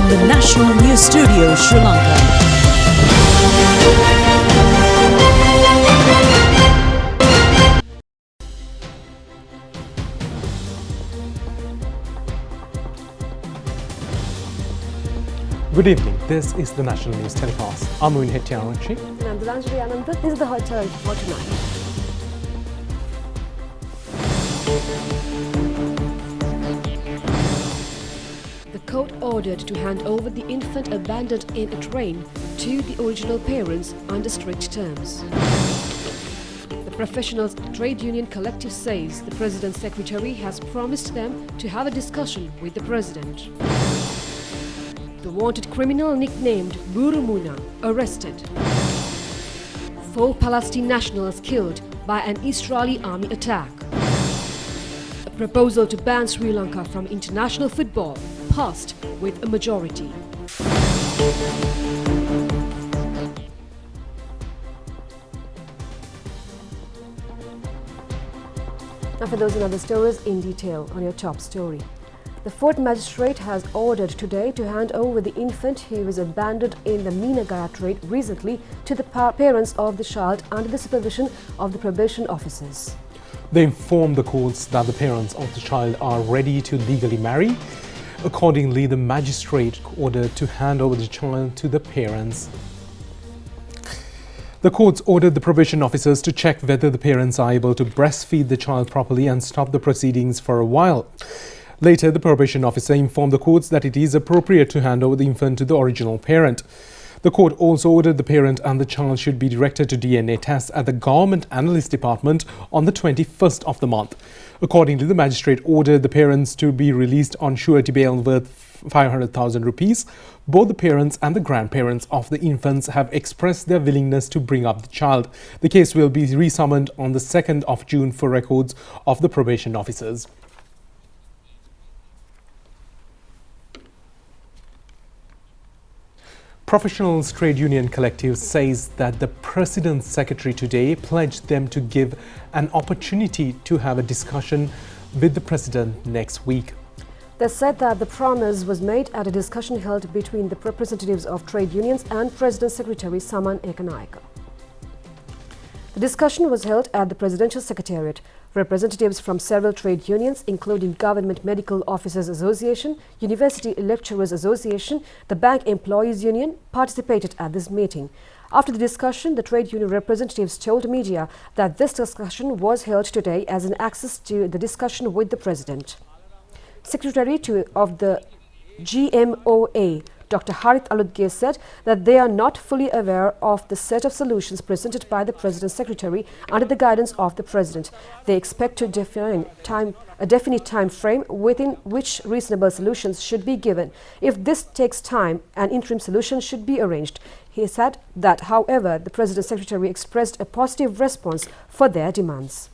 the National News Studio, Sri Lanka. Good evening. This is the National News Telecast. I'm Moin Hettiaranchi. And I'm Dilanjali Ananda. This is the hotel for tonight. The court ordered to hand over the infant abandoned in a train to the original parents under strict terms. The Professionals Trade Union Collective says the President's secretary has promised them to have a discussion with the President. The wanted criminal nicknamed Burumuna arrested. 4 Palestinian nationals killed by an Israeli army attack. A proposal to ban Sri Lanka from international football passed with a majority. Now for those and other stories in detail on your top story. The fourth magistrate has ordered today to hand over the infant who was abandoned in the Meenagara trade recently to the parents of the child under the supervision of the probation officers. They informed the courts that the parents of the child are ready to legally marry. Accordingly, the magistrate ordered to hand over the child to the parents. The courts ordered the probation officers to check whether the parents are able to breastfeed the child properly and stop the proceedings for a while. Later, the probation officer informed the courts that it is appropriate to hand over the infant to the original parent. The court also ordered the parent and the child should be directed to DNA tests at the Government Analyst Department on the 21st of the month. Accordingly, the magistrate ordered the parents to be released on surety bail worth 500,000 rupees. Both the parents and the grandparents of the infants have expressed their willingness to bring up the child. The case will be resummoned on the 2nd of June for records of the probation officers. Professionals Trade Union Collective says that the President's secretary today pledged them to give an opportunity to have a discussion with the President next week. They said that the promise was made at a discussion held between the representatives of trade unions and President Secretary Saman Ekanayaka. The discussion was held at the Presidential Secretariat. Representatives from several trade unions, including Government Medical Officers Association, University Lecturers Association, the Bank Employees Union, participated at this meeting. After the discussion, the trade union representatives told media that this discussion was held today as an access to the discussion with the President. Secretary of the GMOA, Dr. Harith Aludge said that they are not fully aware of the set of solutions presented by the President's Secretary under the guidance of the President. They expect to define a definite time frame within which reasonable solutions should be given. If this takes time, an interim solution should be arranged. He said that, however, the President's Secretary expressed a positive response for their demands.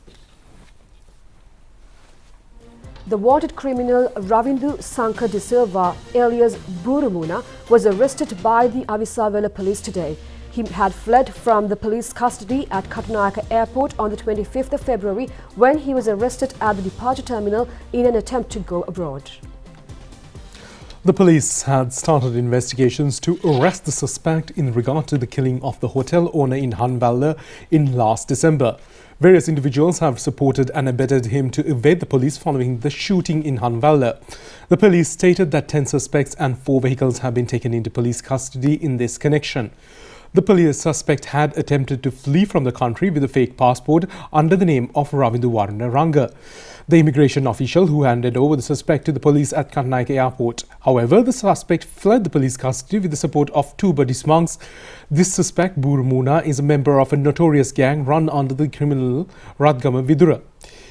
The wanted criminal Ravindu Sankar De Silva, alias Burumuna, was arrested by the Avisavela police today. He had fled from the police custody at Katunayaka Airport on the 25th of February when he was arrested at the departure terminal in an attempt to go abroad. The police had started investigations to arrest the suspect in regard to the killing of the hotel owner in Hanvalla in last December. Various individuals have supported and abetted him to evade the police following the shooting in Hanvalla. The police stated that 10 suspects and 4 vehicles have been taken into police custody in this connection. The police suspect had attempted to flee from the country with a fake passport under the name of Ravindu Warnaranga, the immigration official who handed over the suspect to the police at Katunayaka Airport. However, the suspect fled the police custody with the support of 2 Buddhist monks. This suspect, Burumuna, is a member of a notorious gang run under the criminal Radgama Vidura.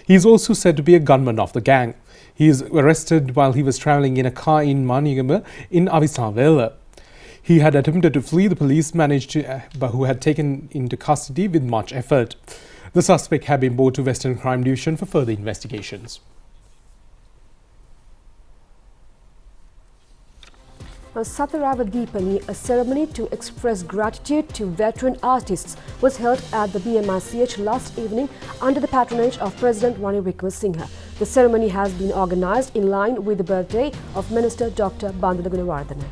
He is also said to be a gunman of the gang. He is arrested while he was travelling in a car in Manigama in Avisavela. He had attempted to flee the police, but who had taken into custody with much effort. The suspect had been brought to Western Crime Division for further investigations. On Satarava Deepani, a ceremony to express gratitude to veteran artists was held at the BMICH last evening under the patronage of President Ranil Wickremesinghe. The ceremony has been organized in line with the birthday of Minister Dr. Bandula Gunawardena.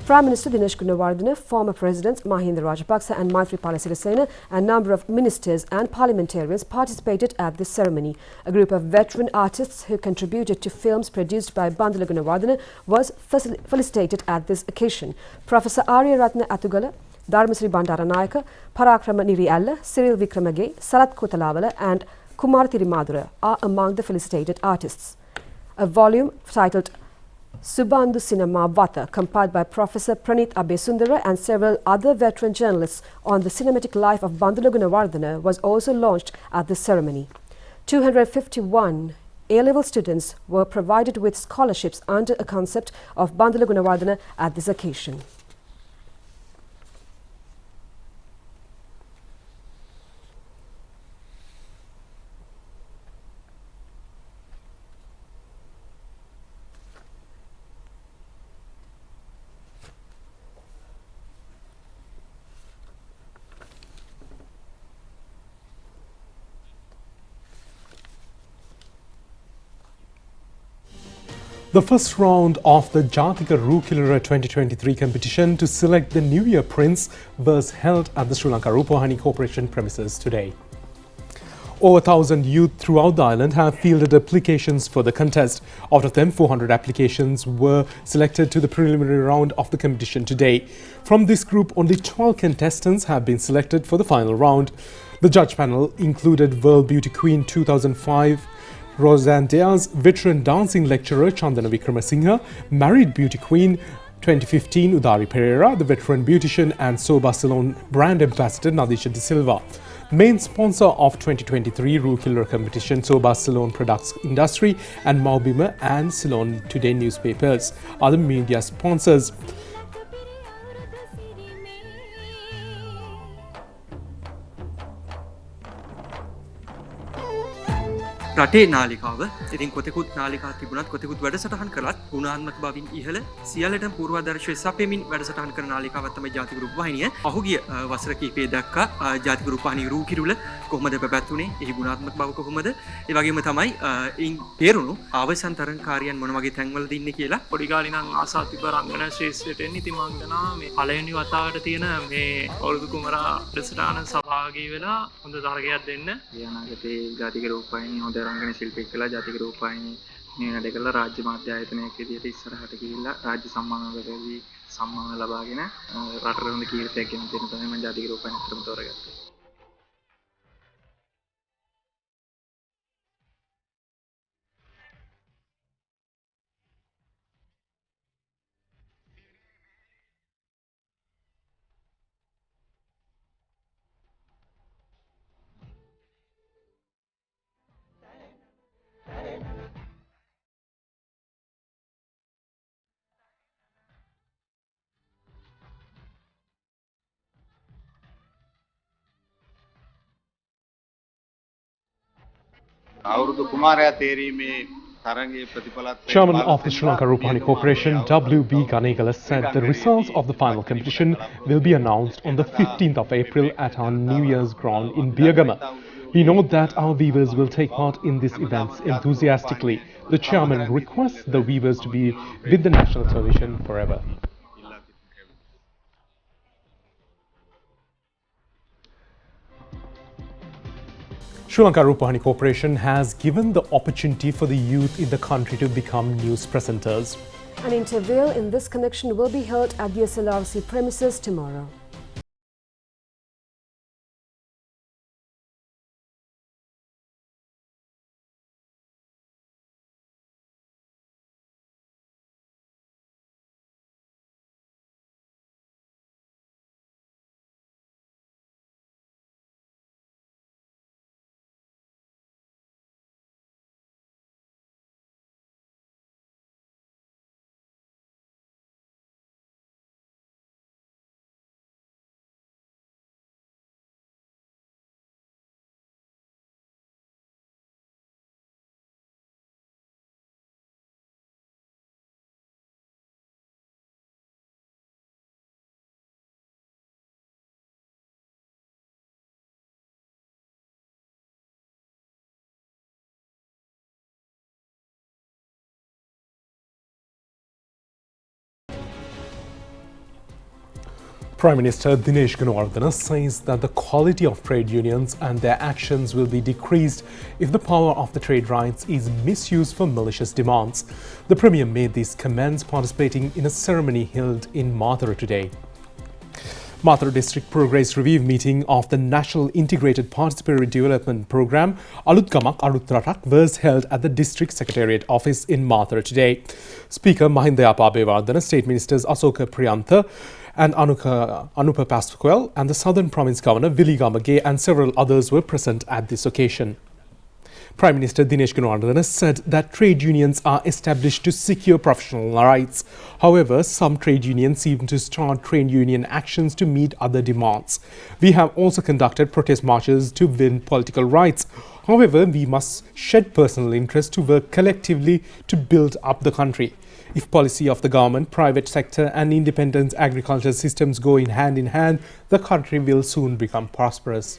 Prime Minister Dinesh Gunawardena, former Presidents Mahinda Rajapaksa and Maithripala Sirisena, and a number of ministers and parliamentarians participated at this ceremony. A group of veteran artists who contributed to films produced by Bandula Gunawardena was felicitated at this occasion. Professor Arya Ratna Atugala, Dharmasri Bandaranayaka, Parakrama Nirialla, Cyril Vikramage, Sarat Kotalavala and Kumar Thirimadura are among the felicitated artists. A volume titled Subandhu Cinema Vata, compiled by Professor Pranit Abesundara and several other veteran journalists on the cinematic life of Bandula Gunawardena, was also launched at the ceremony. 251 A-level students were provided with scholarships under a concept of Bandula Gunawardena at this occasion. The first round of the Jatika Rupavahini 2023 competition to select the New Year Prince was held at the ChannelEye Rupavahini Corporation premises today. Over 1,000 youth throughout the island have fielded applications for the contest. Out of them, 400 applications were selected to the preliminary round of the competition today. From this group, only 12 contestants have been selected for the final round. The judge panel included World Beauty Queen 2005, Roseanne Diaz, veteran dancing lecturer Chandana Vikramasinghe, married beauty queen 2015 Udari Pereira, the veteran beautician and Soba Salon brand ambassador Nadisha De Silva. Main sponsor of 2023 Rule Killer competition, Soba Salon Products Industry and Maubima and Salon Today newspapers are the media sponsors. රටේ නාලිකාව ඉතින් කොතෙකුත් නාලිකා තිබුණත් කොතෙකුත් වැඩසටහන් කළත් ගුණාත්මක බවින් ඉහළ සියල්ලටම පූර්වාදර්ශය සපයමින් වැඩසටහන් කරන නාලිකාවක් තමයි ජාතික රූපවාහිනිය. පහුගිය වසර කිහිපය දක්වා ජාතික රූපවාහිනිය රූ කිරුළ කොහොමද පැවැත්වුනේ? එහි ගුණාත්මක බව කොහොමද? ඒ වගේම තමයි ඉන් තේරුණු අවසන් තරංකාරියන් මොන වගේ තැන්වලද ඉන්නේ කියලා. පොඩි කාලේ නම් ආසා තිබ්බ රංගන ශ්‍රේෂ්ඨයට එන්න. ඉතින් මම හිතනවා මේ පළවෙනි වතාවට තියෙන මේ ඔරුදු කුමරා වැඩසටහන සභාගී වෙලා හොඳ තරගයක් දෙන්න. ඒ අනාගතේ ජාතික රූපවාහිනිය හොඳ රංගන ශිල්පියෙක් කළා. ජාතික රූපවාහිනිය මේ වැඩ කළා. රාජ්‍ය මාධ්‍ය ආයතනයක් විදිහට ඉස්සරහට ගිහිල්ලා රාජ්‍ය සම්මාන වලදී සම්මාන ලබාගෙන රටට හොඳ කීර්තියක් ගෙන දෙන්න තමයි මම ජාතික රූපවාහිනිය අතරම තෝරගත්තේ. අවුරුදු කුමාරයා තේරීමේ තරගයේ ප්‍රතිඵලත් Chairman of the Sri Lanka Rupavahini Corporation, W.B. Ganegala, said the results of the final competition will be announced on the 15th of April at our New Year's ground in Biyagama. We know that our weavers will take part in these events enthusiastically. The chairman requests the weavers to be with the national television forever. Sri Lanka Rupavahini Corporation has given the opportunity for the youth in the country to become news presenters. An interview in this connection will be held at the SLRC premises tomorrow. Prime Minister Dinesh Gunawardena says that the quality of trade unions and their actions will be decreased if the power of the trade rights is misused for malicious demands. The Premier made these comments participating in a ceremony held in Mathura today. Mathura District Progress Review meeting of the National Integrated Participatory Development Programme Alutgamak Alutratak was held at the District Secretariat Office in Mathura today. Speaker Mahinda Abebewardena, State Ministers Asoka Priyantha and Anupa Pasquale and the Southern Province Governor Willie Gamage and several others were present at this occasion. Prime Minister Dinesh Gunawardena said that trade unions are established to secure professional rights. However, some trade unions seem to start trade union actions to meet other demands. We have also conducted protest marches to win political rights. However, we must shed personal interest to work collectively to build up the country. If policy of the government, private sector and independent agriculture systems go in hand, the country will soon become prosperous.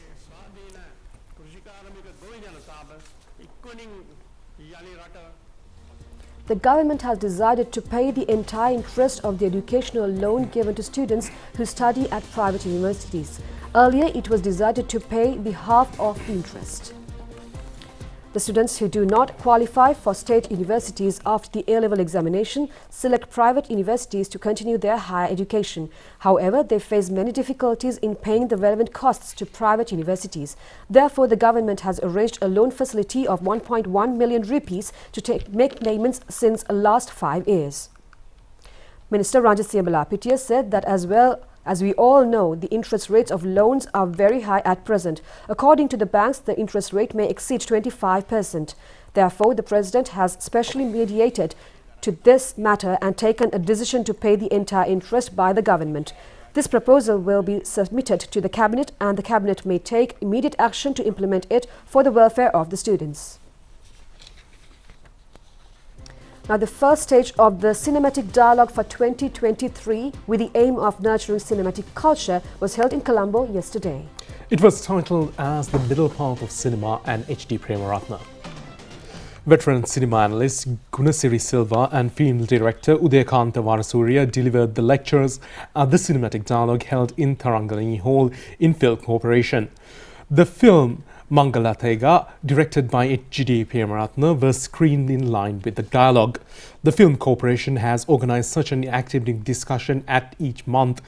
The government has decided to pay the entire interest of the educational loan given to students who study at private universities. Earlier, it was decided to pay the half of the interest. The students who do not qualify for state universities after the A-level examination select private universities to continue their higher education. However, they face many difficulties in paying the relevant costs to private universities. Therefore, the government has arranged a loan facility of 1.1 million rupees to make payments since last 5 years. Minister Rajasya Balapitiya said that as we all know, the interest rates of loans are very high at present. According to the banks, the interest rate may exceed 25%. Therefore, the President has specially mediated to this matter and taken a decision to pay the entire interest by the government. This proposal will be submitted to the Cabinet and the Cabinet may take immediate action to implement it for the welfare of the students. Now, the first stage of the cinematic dialogue for 2023 with the aim of nurturing cinematic culture was held in Colombo yesterday. It was titled as The Middle Path of Cinema and H.D. Premaratna. Veteran cinema analyst Gunasiri Silva and film director Udayakanta Varasurya delivered the lectures at the cinematic dialogue held in Tharangalani Hall in Film Corporation. The film Mangalatega, directed by H.D. Premaratna, was screened in line with the dialogue. The Film Corporation has organized such an academic discussion at each month.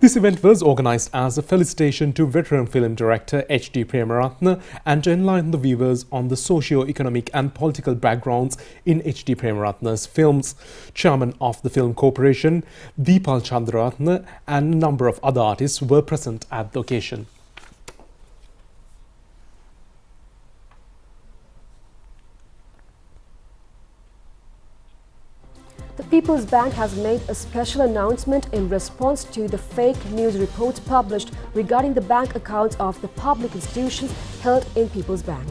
This event was organized as a felicitation to veteran film director H.D. Premaratna and to enlighten the viewers on the socio-economic and political backgrounds in H.D. Premaratna's films. Chairman of the Film Corporation, Deepal Chandraratna, and a number of other artists were present at the occasion. The People's Bank has made a special announcement in response to the fake news reports published regarding the bank accounts of the public institutions held in People's Bank.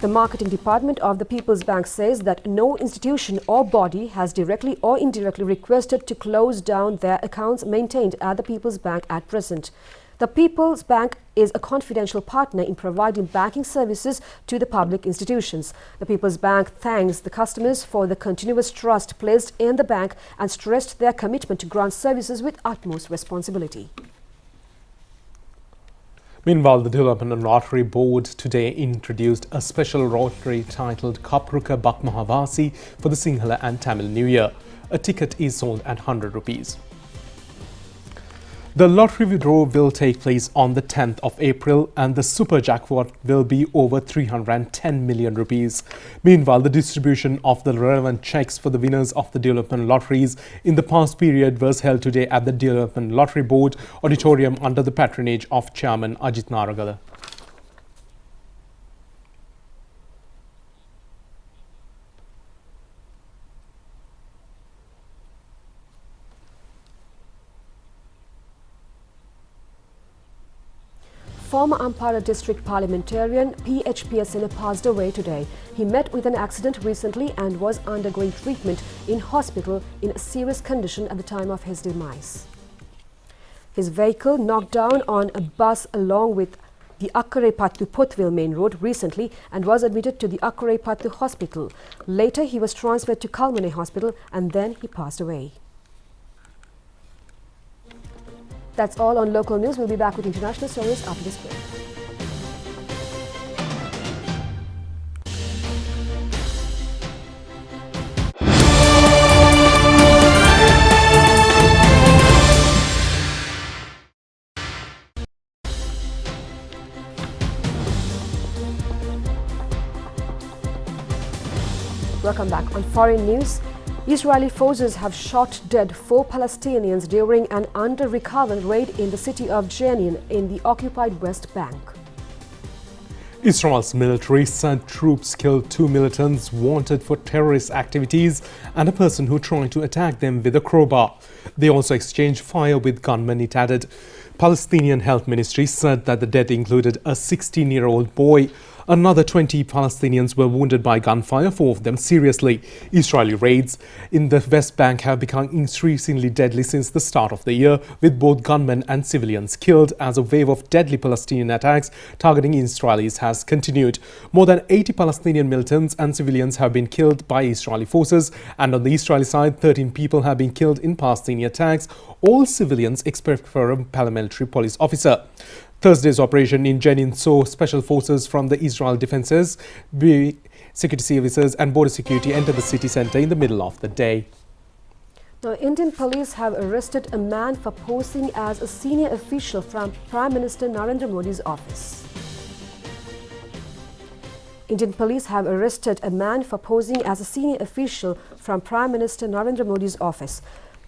The marketing department of the People's Bank says that no institution or body has directly or indirectly requested to close down their accounts maintained at the People's Bank at present. The People's Bank is a confidential partner in providing banking services to the public institutions. The People's Bank thanks the customers for the continuous trust placed in the bank and stressed their commitment to grant services with utmost responsibility. Meanwhile, the Development and Lottery Board today introduced a special lottery titled Kapruka Bakmahavasi for the Sinhala and Tamil New Year. A ticket is sold at 100 rupees. The lottery draw will take place on the 10th of April and the super jackpot will be over 310 million rupees. Meanwhile, the distribution of the relevant checks for the winners of the development lotteries in the past period was held today at the Development Lottery Board auditorium under the patronage of Chairman Ajit Naragala. Former Ampara district parliamentarian PHP Sena passed away today. He met with an accident recently and was undergoing treatment in hospital in a serious condition at the time of his demise. His vehicle knocked down on a bus along with the Akkarepattu Pothville main road recently and was admitted to the Akkarepattu hospital. Later, he was transferred to Kalmane hospital and then he passed away. That's all on local news. We'll be back with international stories after this break. Welcome back. On foreign news, Israeli forces have shot dead 4 Palestinians during an under-recovered raid in the city of Jenin in the occupied West Bank. Israel's military said troops killed 2 militants wanted for terrorist activities and a person who tried to attack them with a crowbar. They also exchanged fire with gunmen, it added. Palestinian Health Ministry said that the death included a 16-year-old boy. Another 20 Palestinians were wounded by gunfire, 4 of them seriously. Israeli raids in the West Bank have become increasingly deadly since the start of the year, with both gunmen and civilians killed as a wave of deadly Palestinian attacks targeting Israelis has continued. More than 80 Palestinian militants and civilians have been killed by Israeli forces, and on the Israeli side, 13 people have been killed in Palestinian attacks, all civilians except for a paramilitary police officer. Thursday's operation in Jenin saw special forces from the Israel Defenses, security services and border security enter the city centre in the middle of the day. Now, Indian police have arrested a man for posing as a senior official from Prime Minister Narendra Modi's office. Indian police have arrested a man for posing as a senior official from Prime Minister Narendra Modi's office.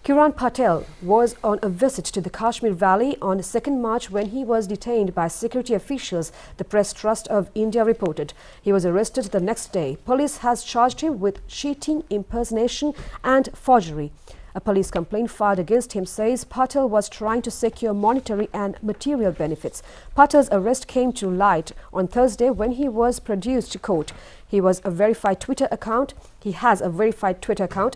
Kiran Patel was on a visit to the Kashmir Valley on 2nd March when he was detained by security officials, the Press Trust of India reported. He was arrested the next day. Police has charged him with cheating, impersonation and forgery. A police complaint filed against him says Patel was trying to secure monetary and material benefits. Patel's arrest came to light on Thursday when he was produced to court. He has a verified Twitter account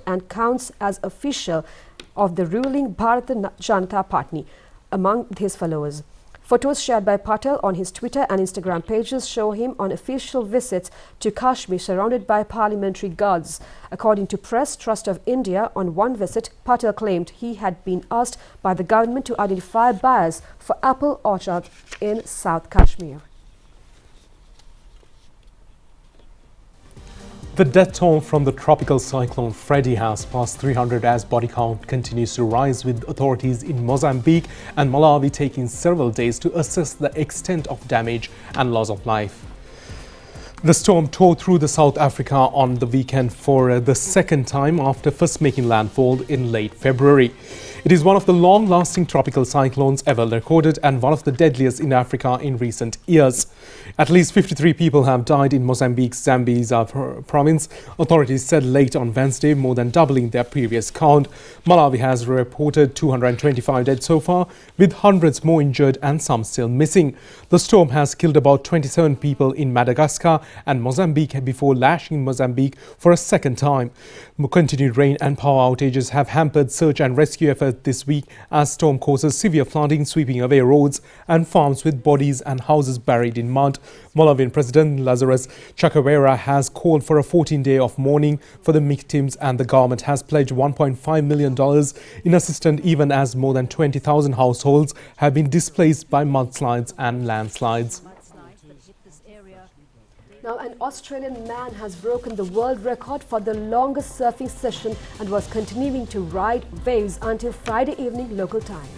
and counts as official of the ruling Bharatiya Janata Party among his followers. Photos shared by Patel on his Twitter and Instagram pages show him on official visits to Kashmir surrounded by parliamentary guards. According to Press Trust of India, on one visit, Patel claimed he had been asked by the government to identify buyers for apple orchards in South Kashmir. The death toll from the tropical cyclone Freddy has passed 300 as body count continues to rise, with authorities in Mozambique and Malawi taking several days to assess the extent of damage and loss of life. The storm tore through the South Africa on the weekend for the second time after first making landfall in late February. It is one of the long-lasting tropical cyclones ever recorded and one of the deadliest in Africa in recent years. At least 53 people have died in Mozambique's Zambeza province, authorities said late on Wednesday, more than doubling their previous count. Malawi has reported 225 dead so far, with hundreds more injured and some still missing. The storm has killed about 27 people in Madagascar and Mozambique before lashing Mozambique for a second time. Continued rain and power outages have hampered search and rescue efforts this week as storm causes severe flooding, sweeping away roads and farms with bodies and houses buried in mud. Malawian President Lazarus Chakwera has called for a 14-day of mourning for the victims, and the government has pledged $1.5 million in assistance even as more than 20,000 households have been displaced by mudslides and landslides. Now, an Australian man has broken the world record for the longest surfing session and was continuing to ride waves until Friday evening local time.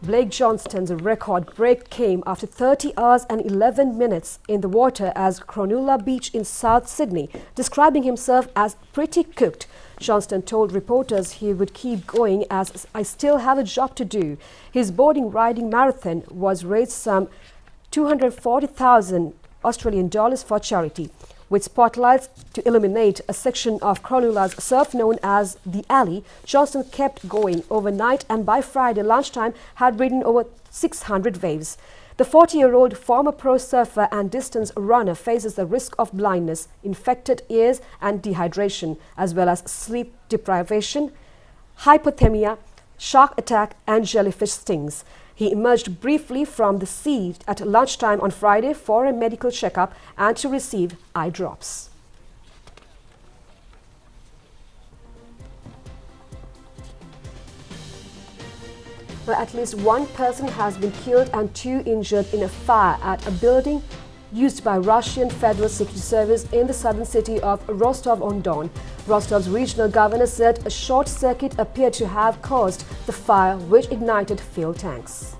Blake Johnston's record break came after 30 hours and 11 minutes in the water as Cronulla Beach in South Sydney, describing himself as pretty cooked. Johnston told reporters he would keep going as I still have a job to do. His boarding riding marathon was raised some 240,000 Australian dollars for charity. With spotlights to illuminate a section of Cronulla's surf known as the Alley, Johnston kept going overnight and by Friday lunchtime had ridden over 600 waves. The 40-year-old former pro surfer and distance runner faces the risk of blindness, infected ears and dehydration, as well as sleep deprivation, hypothermia, shark attack and jellyfish stings. He emerged briefly from the sea at lunchtime on Friday for a medical checkup and to receive eye drops. Now, at least one person has been killed and 2 injured in a fire at a building used by Russian Federal Security Service in the southern city of Rostov-on-Don. Rostov's regional governor said a short circuit appeared to have caused the fire, which ignited fuel tanks.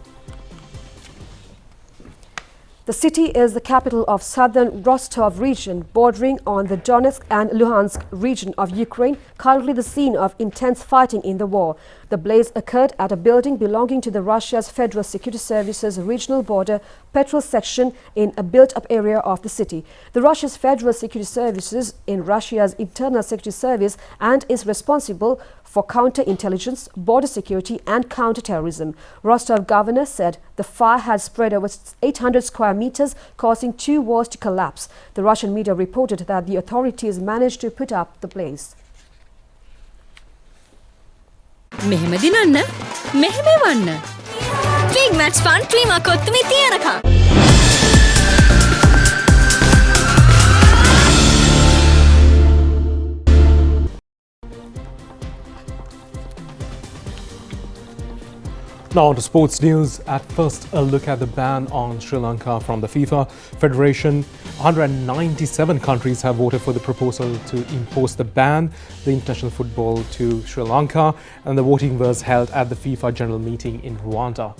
The city is the capital of southern Rostov region, bordering on the Donetsk and Luhansk region of Ukraine, currently the scene of intense fighting in the war. The blaze occurred at a building belonging to the Russia's Federal Security Service's regional border patrol section in a built-up area of the city. The Russia's Federal Security Services in Russia's Internal Security Service and is responsible for counterintelligence, border security and counter-terrorism. Rostov governor said the fire had spread over 800 square meters, causing 2 walls to collapse. The Russian media reported that the authorities managed to put up the blaze. මෙහෙම දිනන්න මෙහෙම වන්න Big Match Fun ට්‍රීමා කොත්තුමි තියනකම් Now on to sports news. At first, a look at the ban on Sri Lanka from the FIFA Federation. 197 countries have voted for the proposal to impose the ban, the international football to Sri Lanka, and the voting was held at the FIFA General Meeting in Rwanda.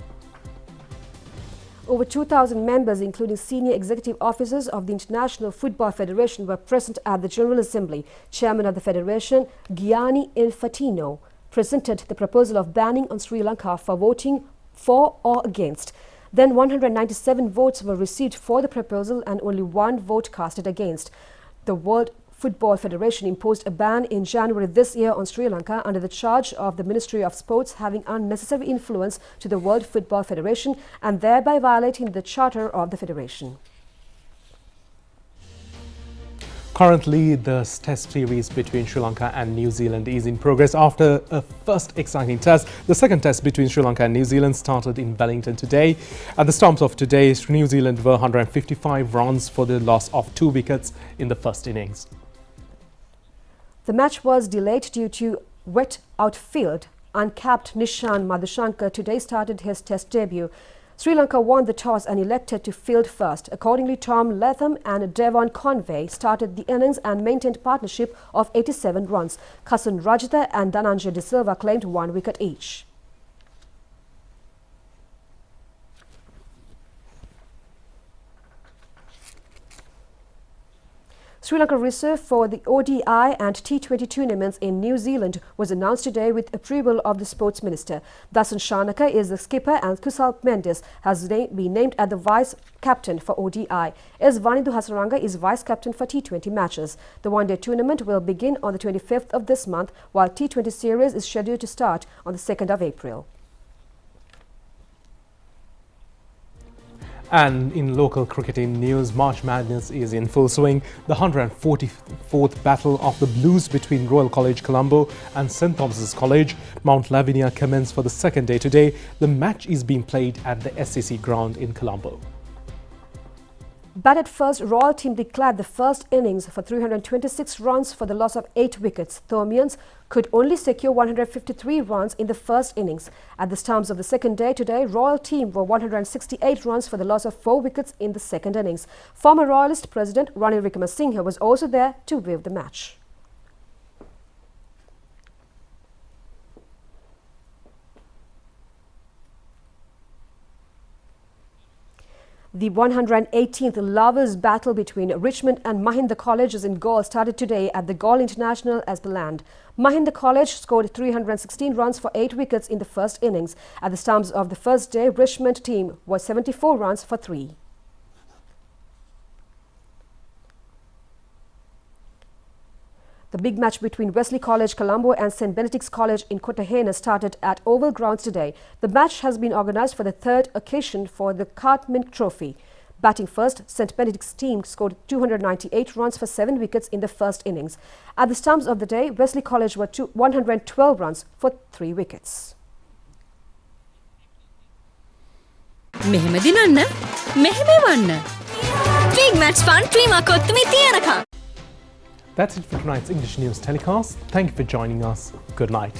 Over 2,000 members, including senior executive officers of the International Football Federation, were present at the General Assembly. Chairman of the Federation, Gianni Infantino, presented the proposal of banning on Sri Lanka for voting for or against. Then 197 votes were received for the proposal and only 1 vote casted against. The World Football Federation imposed a ban in January this year on Sri Lanka under the charge of the Ministry of Sports having unnecessary influence to the World Football Federation and thereby violating the charter of the federation. Currently, the test series between Sri Lanka and New Zealand is in progress. After a first exciting test, the second test between Sri Lanka and New Zealand started in Wellington today. At the stumps of today, New Zealand were 155 runs for the loss of 2 wickets in the first innings. The match was delayed due to wet outfield. Uncapped Nishan Madhushankar today started his test debut. Sri Lanka won the toss and elected to field first. Accordingly, Tom Latham and Devon Conway started the innings and maintained partnership of 87 runs. Kasun Rajitha and Dhananjay De Silva claimed 1 wicket each. Sri Lanka reserve for the ODI and T20 tournaments in New Zealand was announced today with approval of the Sports Minister. Dasun Shanaka is the skipper and Kusal Mendes has been named as the vice-captain for ODI. S. Vanidhu Hasaranga is vice-captain for T20 matches. The one-day tournament will begin on the 25th of this month, while T20 series is scheduled to start on the 2nd of April. And in local cricketing news, March Madness is in full swing. The 144th Battle of the Blues between Royal College Colombo and St Thomas's College, Mount Lavinia, commenced for the second day today. The match is being played at the SCC ground in Colombo. Batted first, Royal team declared the first innings for 326 runs for the loss of 8 wickets. Thomians could only secure 153 runs in the first innings. At the stumps of the second day today, Royal team were 168 runs for the loss of 4 wickets in the second innings. Former Royalist President Ranil Wickramasinghe was also there to view the match. The 118th Lovers Battle between Richmond and Mahinda Colleges in Galle started today at the Galle International Esplanade. Mahinda College scored 316 runs for 8 wickets in the first innings. At the stumps of the first day, Richmond team was 74 runs for 3. The big match between Wesley College Colombo and St Benedict's College in Kotahena started at Oval Grounds today. The match has been organised for the 3rd occasion for the Cartman Trophy. Batting first, St Benedict's team scored 298 runs for 7 wickets in the first innings. At the stumps of the day, Wesley College were 112 runs for 3 wickets. මෙහෙම දිනන්න මෙහෙම වන්න Big Match Fun ට්‍රීමා කොත්තුමි තියනකම් That's it for tonight's English News telecast. Thank you for joining us. Good night.